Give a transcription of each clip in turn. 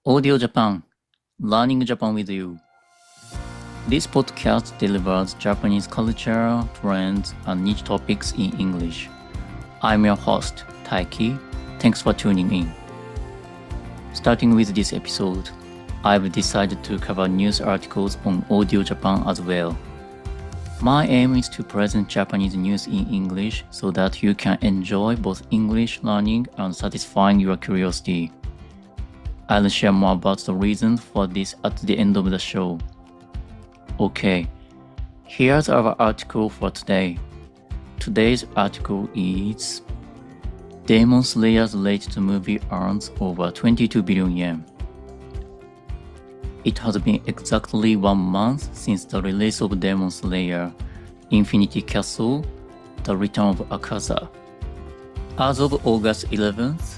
Audio Japan, Learning Japan with you. This podcast delivers Japanese culture, trends, and niche topics in English. I'm your host, Taiki. Thanks for tuning in. Starting with this episode, I've decided to cover news articles on Audio Japan as well. My aim is to present Japanese news in English so that you can enjoy both English learning and satisfying your curiosity. I'll share more about the reasons for this at the end of the show. Okay, here's our article for today. Today's article is Demon Slayer's latest movie earns over 22 billion yen. It has been exactly 1 month since the release of Demon Slayer, Infinity Castle, The Return of Akaza. As of August 11th,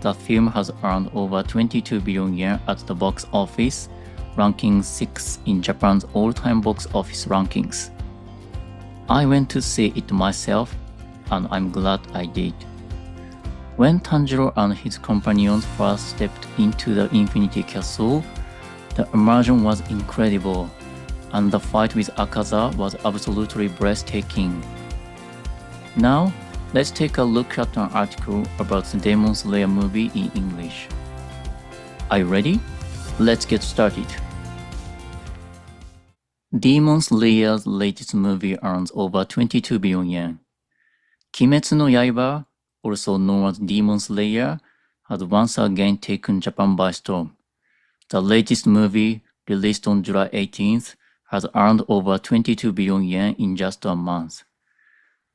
the film has earned over 22 billion yen at the box office, ranking 6th in Japan's all-time box office rankings. I went to see it myself, and I'm glad I did. When Tanjiro and his companions first stepped into the Infinity Castle, the immersion was incredible, and the fight with Akaza was absolutely breathtaking. Now, let's take a look at an article about the Demon Slayer movie in English. Are you ready? Let's get started. Demon Slayer's latest movie earns over 22 billion yen. Kimetsu no Yaiba, also known as Demon Slayer, has once again taken Japan by storm. The latest movie, released on July 18th, has earned over 22 billion yen in just a month.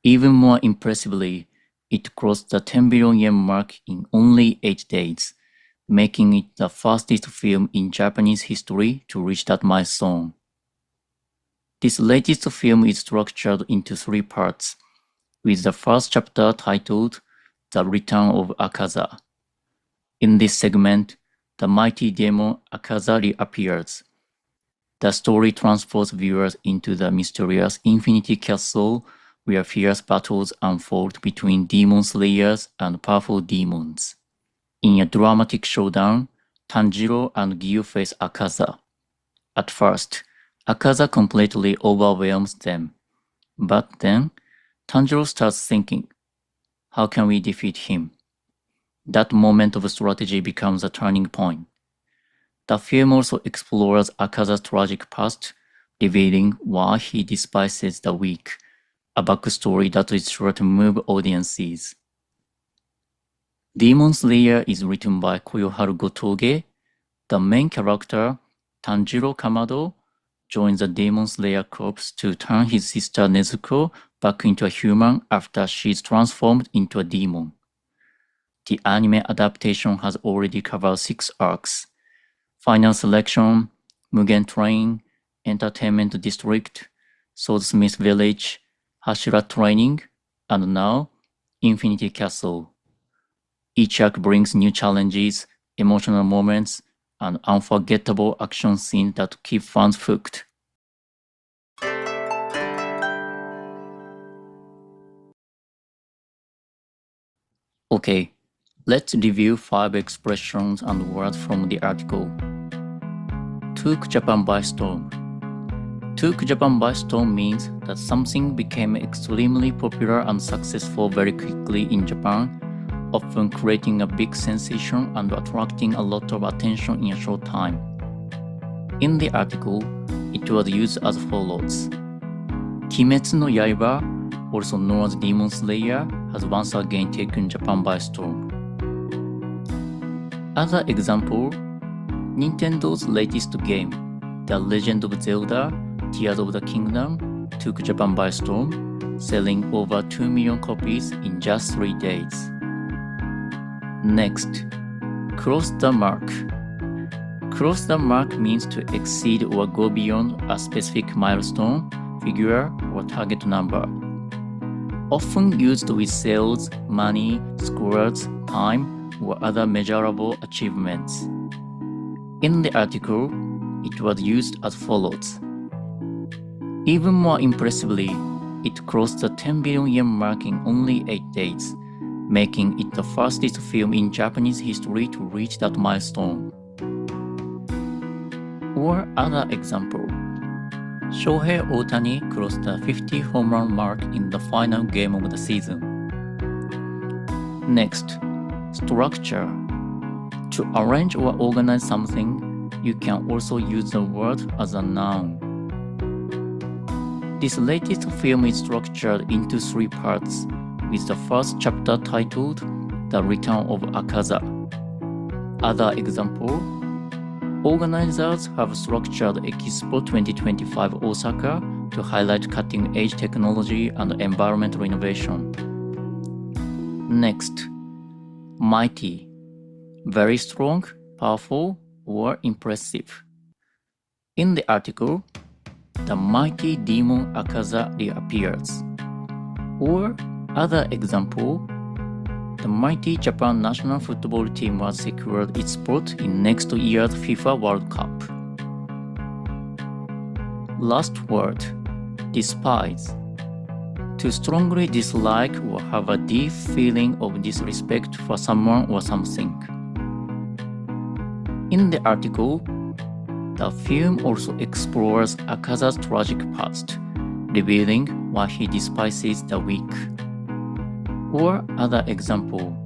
Even more impressively, it crossed the 10 billion yen mark in only 8 days, making it the fastest film in Japanese history to reach that milestone. This latest film is structured into 3 parts, with the first chapter titled The Return of Akaza. In this segment, the mighty demon Akaza reappears. The story transports viewers into the mysterious Infinity Castle, where fierce battles unfold between demon slayers and powerful demons. In a dramatic showdown, Tanjiro and Gyu face Akaza. At first, Akaza completely overwhelms them. But then, Tanjiro starts thinking, how can we defeat him? That moment of strategy becomes a turning point. The film also explores Akaza's tragic past, revealing why he despises the weak, a backstory that is sure to move audiences. Demon Slayer is written by Koyoharu Gotoge. The main character, Tanjiro Kamado, joins the Demon Slayer Corps to turn his sister Nezuko back into a human after she is transformed into a demon. The anime adaptation has already covered 6 arcs: Final Selection, Mugen Train, Entertainment District, Swordsmith Village, Hashira Training, and now Infinity Castle. Each arc brings new challenges, emotional moments, and unforgettable action scenes that keep fans hooked. Okay, let's review 5 expressions and words from the article. Took Japan by storm. Took Japan by storm means that something became extremely popular and successful very quickly in Japan, often creating a big sensation and attracting a lot of attention in a short time. In the article, it was used as follows. Kimetsu no Yaiba, also known as Demon Slayer, has once again taken Japan by storm. As an example, Nintendo's latest game, The Legend of Zelda: Tears of the Kingdom, took Japan by storm, selling over 2 million copies in just 3 days. Next, cross the mark. Cross the mark means to exceed or go beyond a specific milestone, figure, or target number. Often used with sales, money, scores, time, or other measurable achievements. In the article, it was used as follows. Even more impressively, it crossed the 10 billion yen mark in only 8 days, making it the fastest film in Japanese history to reach that milestone. Or other example, Shohei Ohtani crossed the 50 home run mark in the final game of the season. Next, structure. To arrange or organize something, you can also use the word as a noun. This latest film is structured into 3 parts, with the first chapter titled The Return of Akaza. Other example, organizers have structured Expo 2025 Osaka to highlight cutting-edge technology and environmental innovation. Next, mighty. Very strong, powerful, or impressive. In the article, the mighty demon Akaza reappears. Or other example, the mighty Japan national football team has secured its spot in next year's FIFA World Cup. Last word, despise. To strongly dislike or have a deep feeling of disrespect for someone or something. In the article, the film also explores Akaza's tragic past, revealing why he despises the weak. Or other example,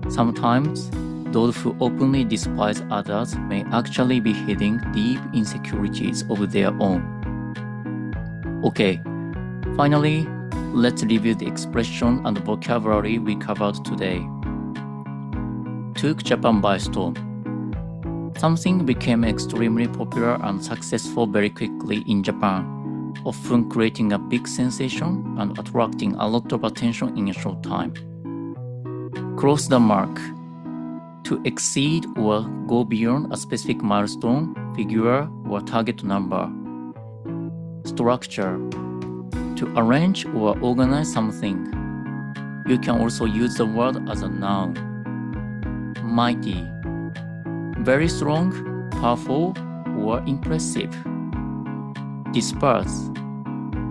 sometimes those who openly despise others may actually be hiding deep insecurities of their own. Okay, finally, let's review the expression and vocabulary we covered today. Took Japan by storm. Something became extremely popular and successful very quickly in Japan, often creating a big sensation and attracting a lot of attention in a short time. Cross the mark. To exceed or go beyond a specific milestone, figure, or target number. Structure. To arrange or organize something. You can also use the word as a noun. Mighty. Very strong, powerful, or impressive. Disperse.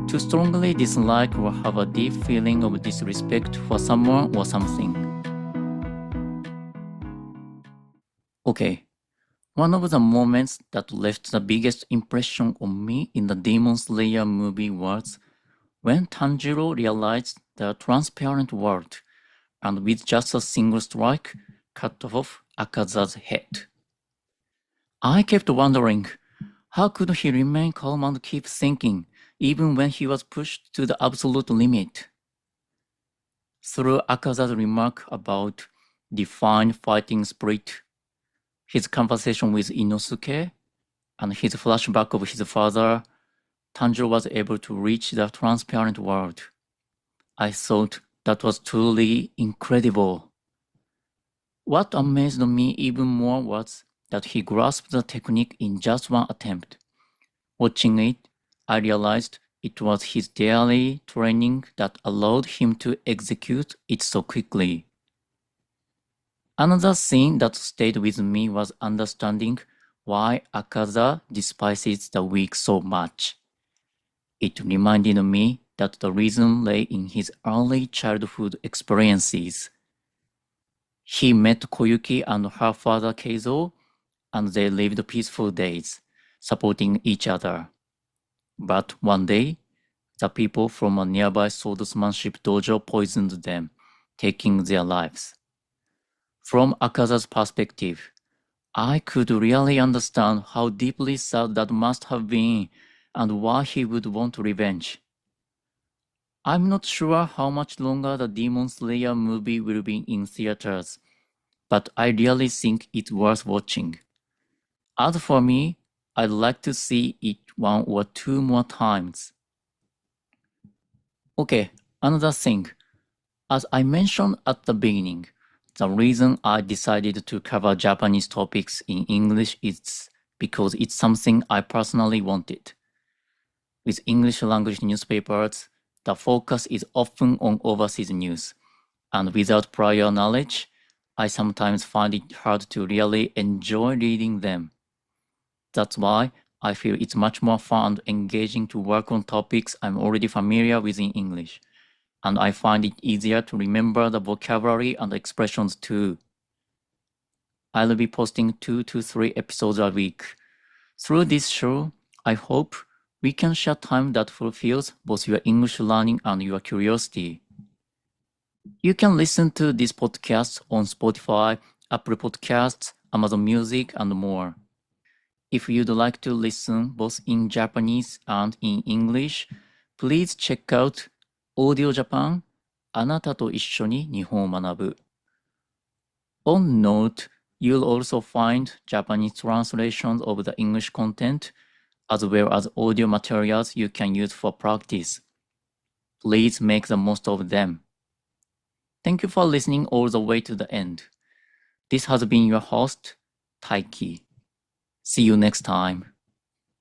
To strongly dislike or have a deep feeling of disrespect for someone or something. Okay, one of the moments that left the biggest impression on me in the Demon Slayer movie was when Tanjiro realized the transparent world and with just a single strike, cut off Akaza's head. I kept wondering, how could he remain calm and keep thinking, even when he was pushed to the absolute limit? Through Akaza's remark about defined fighting spirit, his conversation with Inosuke, and his flashback of his father, Tanjiro was able to reach the transparent world. I thought that was truly incredible. What amazed me even more was that he grasped the technique in just one attempt. Watching it, I realized it was his daily training that allowed him to execute it so quickly. Another thing that stayed with me was understanding why Akaza despises the weak so much. It reminded me that the reason lay in his early childhood experiences. He met Koyuki and her father Keizo, and they lived peaceful days, supporting each other. But one day, the people from a nearby swordsmanship dojo poisoned them, taking their lives. From Akaza's perspective, I could really understand how deeply sad that must have been and why he would want revenge. I'm not sure how much longer the Demon Slayer movie will be in theaters, but I really think it's worth watching. As for me, I'd like to see it 1 or 2 more times. Okay, another thing. As I mentioned at the beginning, the reason I decided to cover Japanese topics in English is because it's something I personally wanted. With English language newspapers, the focus is often on overseas news, and without prior knowledge, I sometimes find it hard to really enjoy reading them. That's why I feel it's much more fun and engaging to work on topics I'm already familiar with in English, and I find it easier to remember the vocabulary and expressions too. I'll be posting 2 to 3 episodes a week, Through this show, I hope we can share time that fulfills both your English learning and your curiosity. You can listen to this podcast on Spotify, Apple Podcasts, Amazon Music, and more. If you'd like to listen both in Japanese and in English, please check out Audio Japan あなたと一緒に日本を学ぶ. On Note, you'll also find Japanese translations of the English content, as well as audio materials you can use for practice. Please make the most of them. Thank you for listening all the way to the end. This has been your host, Taiki. See you next time.